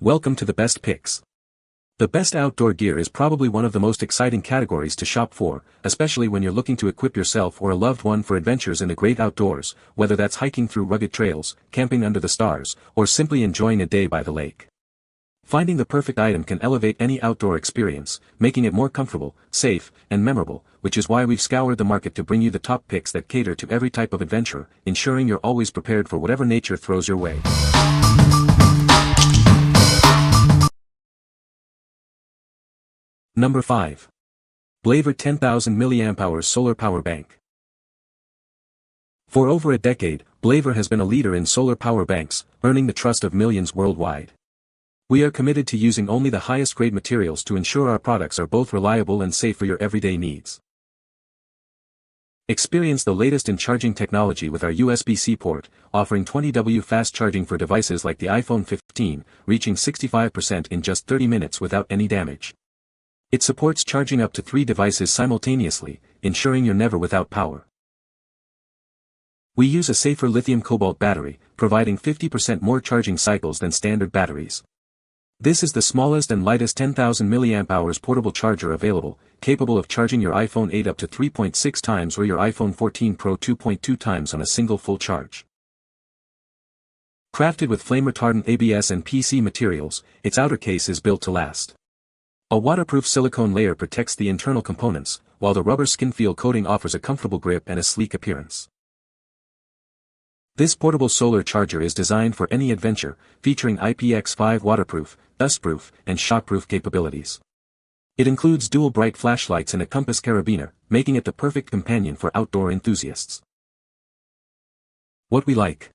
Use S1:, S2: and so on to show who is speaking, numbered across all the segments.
S1: Welcome to the best picks. The best outdoor gear is probably one of the most exciting categories to shop for, especially when you're looking to equip yourself or a loved one for adventures in the great outdoors, whether that's hiking through rugged trails, camping under the stars, or simply enjoying a day by the lake. Finding the perfect item can elevate any outdoor experience, making it more comfortable, safe, and memorable, which is why we've scoured the market to bring you the top picks that cater to every type of adventurer, ensuring you're always prepared for whatever nature throws your way. Number 5. BLAVOR 10,000 mAh Solar Power Bank. For over a decade, BLAVOR has been a leader in solar power banks, earning the trust of millions worldwide. We are committed to using only the highest grade materials to ensure our products are both reliable and safe for your everyday needs. Experience the latest in charging technology with our USB-C port, offering 20W fast charging for devices like the iPhone 15, reaching 65% in just 30 minutes without any damage. It supports charging up to 3 devices simultaneously, ensuring you're never without power. We use a safer lithium-cobalt battery, providing 50% more charging cycles than standard batteries. This is the smallest and lightest 10,000 mAh portable charger available, capable of charging your iPhone 8 up to 3.6 times or your iPhone 14 Pro 2.2 times on a single full charge. Crafted with flame-retardant ABS and PC materials, its outer case is built to last. A waterproof silicone layer protects the internal components, while the rubber skin feel coating offers a comfortable grip and a sleek appearance. This portable solar charger is designed for any adventure, featuring IPX5 waterproof, dustproof, and shockproof capabilities. It includes dual bright flashlights and a compass carabiner, making it the perfect companion for outdoor enthusiasts. What we like.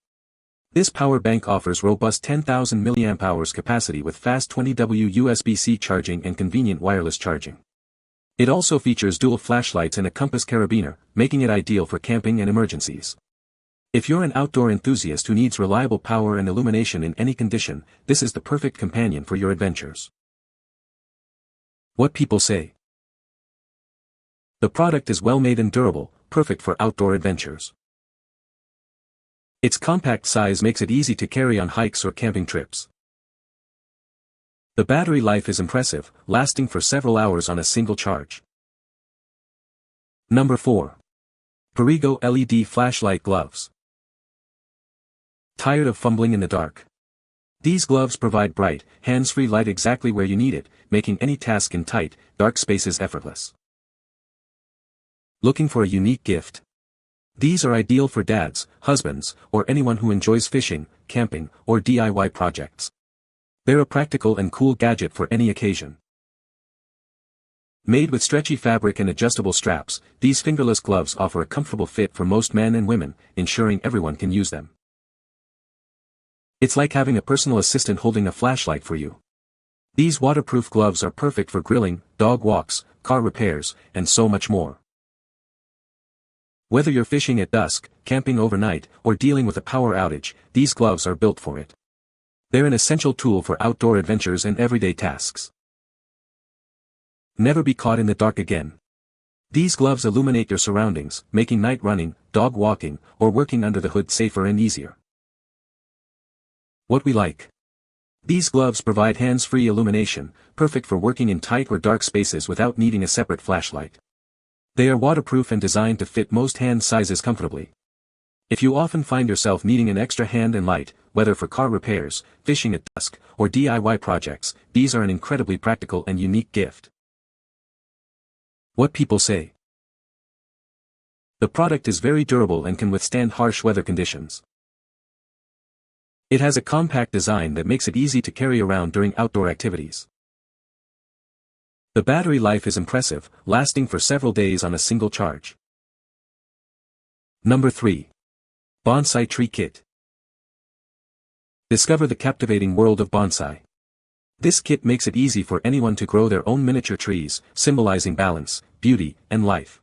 S1: This power bank offers robust 10,000 mAh capacity with fast 20W USB-C charging and convenient wireless charging. It also features dual flashlights and a compass carabiner, making it ideal for camping and emergencies. If you're an outdoor enthusiast who needs reliable power and illumination in any condition, this is the perfect companion for your adventures. What people say. The product is well made and durable, perfect for outdoor adventures. Its compact size makes it easy to carry on hikes or camping trips. The battery life is impressive, lasting for several hours on a single charge. Number 4. PARIGO LED Flashlight Gloves. Tired of fumbling in the dark? These gloves provide bright, hands-free light exactly where you need it, making any task in tight, dark spaces effortless. Looking for a unique gift? These are ideal for dads, husbands, or anyone who enjoys fishing, camping, or DIY projects. They're a practical and cool gadget for any occasion. Made with stretchy fabric and adjustable straps, these fingerless gloves offer a comfortable fit for most men and women, ensuring everyone can use them. It's like having a personal assistant holding a flashlight for you. These waterproof gloves are perfect for grilling, dog walks, car repairs, and so much more. Whether you're fishing at dusk, camping overnight, or dealing with a power outage, these gloves are built for it. They're an essential tool for outdoor adventures and everyday tasks. Never be caught in the dark again. These gloves illuminate your surroundings, making night running, dog walking, or working under the hood safer and easier. What we like. These gloves provide hands-free illumination, perfect for working in tight or dark spaces without needing a separate flashlight. They are waterproof and designed to fit most hand sizes comfortably. If you often find yourself needing an extra hand and light, whether for car repairs, fishing at dusk, or DIY projects, these are an incredibly practical and unique gift. What people say. The product is very durable and can withstand harsh weather conditions. It has a compact design that makes it easy to carry around during outdoor activities. The battery life is impressive, lasting for several days on a single charge. Number 3. Bonsai Tree Kit. Discover the captivating world of bonsai. This kit makes it easy for anyone to grow their own miniature trees, symbolizing balance, beauty, and life.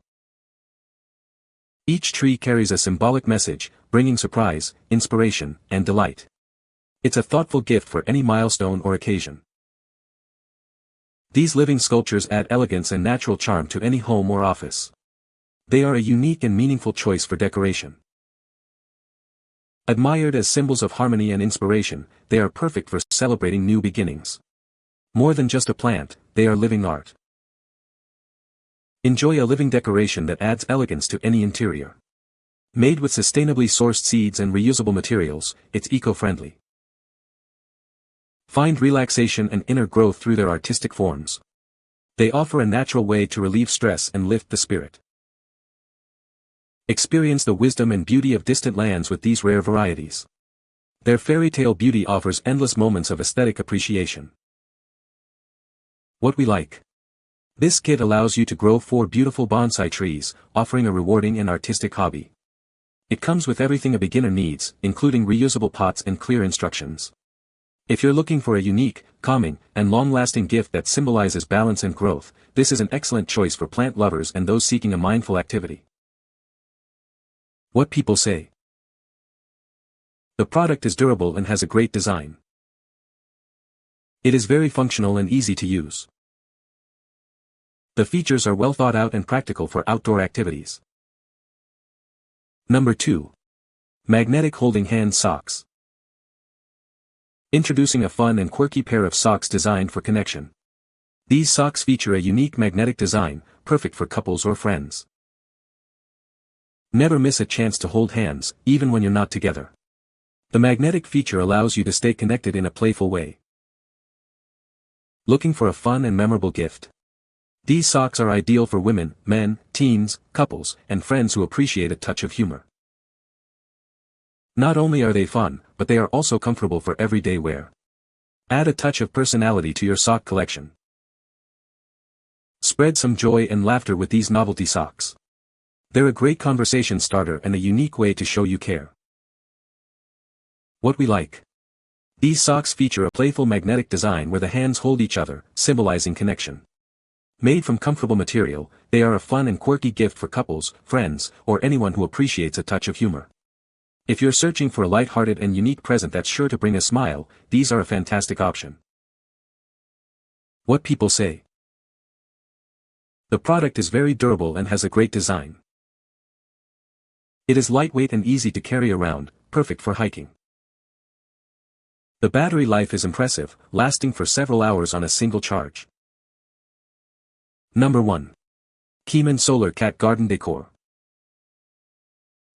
S1: Each tree carries a symbolic message, bringing surprise, inspiration, and delight. It's a thoughtful gift for any milestone or occasion. These living sculptures add elegance and natural charm to any home or office. They are a unique and meaningful choice for decoration. Admired as symbols of harmony and inspiration, they are perfect for celebrating new beginnings. More than just a plant, they are living art. Enjoy a living decoration that adds elegance to any interior. Made with sustainably sourced seeds and reusable materials, it's eco-friendly. Find relaxation and inner growth through their artistic forms. They offer a natural way to relieve stress and lift the spirit. Experience the wisdom and beauty of distant lands with these rare varieties. Their fairy tale beauty offers endless moments of aesthetic appreciation. What we like. This kit allows you to grow 4 beautiful bonsai trees, offering a rewarding and artistic hobby. It comes with everything a beginner needs, including reusable pots and clear instructions. If you're looking for a unique, calming, and long-lasting gift that symbolizes balance and growth, this is an excellent choice for plant lovers and those seeking a mindful activity. What people say. The product is durable and has a great design. It is very functional and easy to use. The features are well thought out and practical for outdoor activities. Number 2. Magnetic Holding Hand Socks. Introducing a fun and quirky pair of socks designed for connection. These socks feature a unique magnetic design, perfect for couples or friends. Never miss a chance to hold hands, even when you're not together. The magnetic feature allows you to stay connected in a playful way. Looking for a fun and memorable gift? These socks are ideal for women, men, teens, couples, and friends who appreciate a touch of humor. Not only are they fun, but they are also comfortable for everyday wear. Add a touch of personality to your sock collection. Spread some joy and laughter with these novelty socks. They're a great conversation starter and a unique way to show you care. What we like. These socks feature a playful magnetic design where the hands hold each other, symbolizing connection. Made from comfortable material, they are a fun and quirky gift for couples, friends, or anyone who appreciates a touch of humor. If you're searching for a light-hearted and unique present that's sure to bring a smile, these are a fantastic option. What people say. The product is very durable and has a great design. It is lightweight and easy to carry around, perfect for hiking. The battery life is impressive, lasting for several hours on a single charge. Number 1. Qeeman Solar Cat Garden Decor.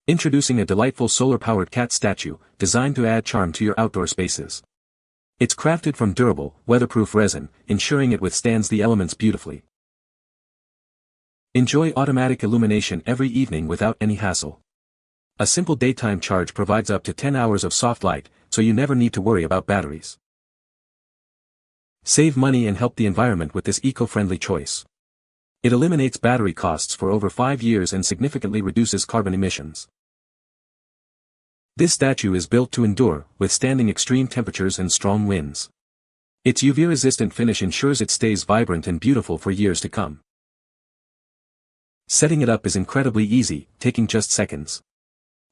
S1: Introducing a delightful solar-powered cat statue, designed to add charm to your outdoor spaces. It's crafted from durable, weatherproof resin, ensuring it withstands the elements beautifully. Enjoy automatic illumination every evening without any hassle. A simple daytime charge provides up to 10 hours of soft light, so you never need to worry about batteries. Save money and help the environment with this eco-friendly choice. It eliminates battery costs for over 5 years and significantly reduces carbon emissions. This statue is built to endure, withstanding extreme temperatures and strong winds. Its UV-resistant finish ensures it stays vibrant and beautiful for years to come. Setting it up is incredibly easy, taking just seconds.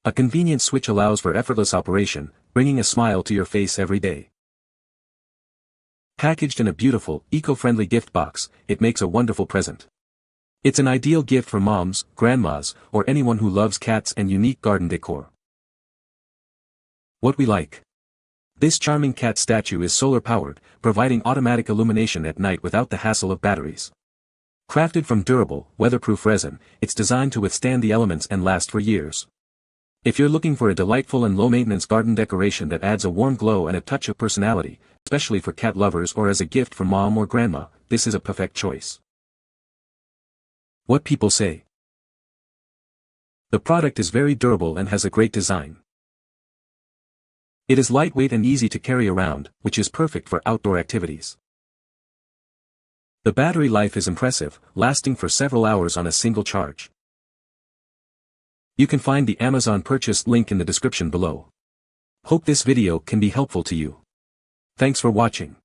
S1: A convenient switch allows for effortless operation, bringing a smile to your face every day. Packaged in a beautiful, eco-friendly gift box, it makes a wonderful present. It's an ideal gift for moms, grandmas, or anyone who loves cats and unique garden decor. What we like. This charming cat statue is solar-powered, providing automatic illumination at night without the hassle of batteries. Crafted from durable, weatherproof resin, it's designed to withstand the elements and last for years. If you're looking for a delightful and low-maintenance garden decoration that adds a warm glow and a touch of personality, especially for cat lovers or as a gift for mom or grandma, this is a perfect choice. What people say. The product is very durable and has a great design. It is lightweight and easy to carry around, which is perfect for outdoor activities. The battery life is impressive, lasting for several hours on a single charge. You can find the Amazon purchase link in the description below. Hope this video can be helpful to you. Thanks for watching.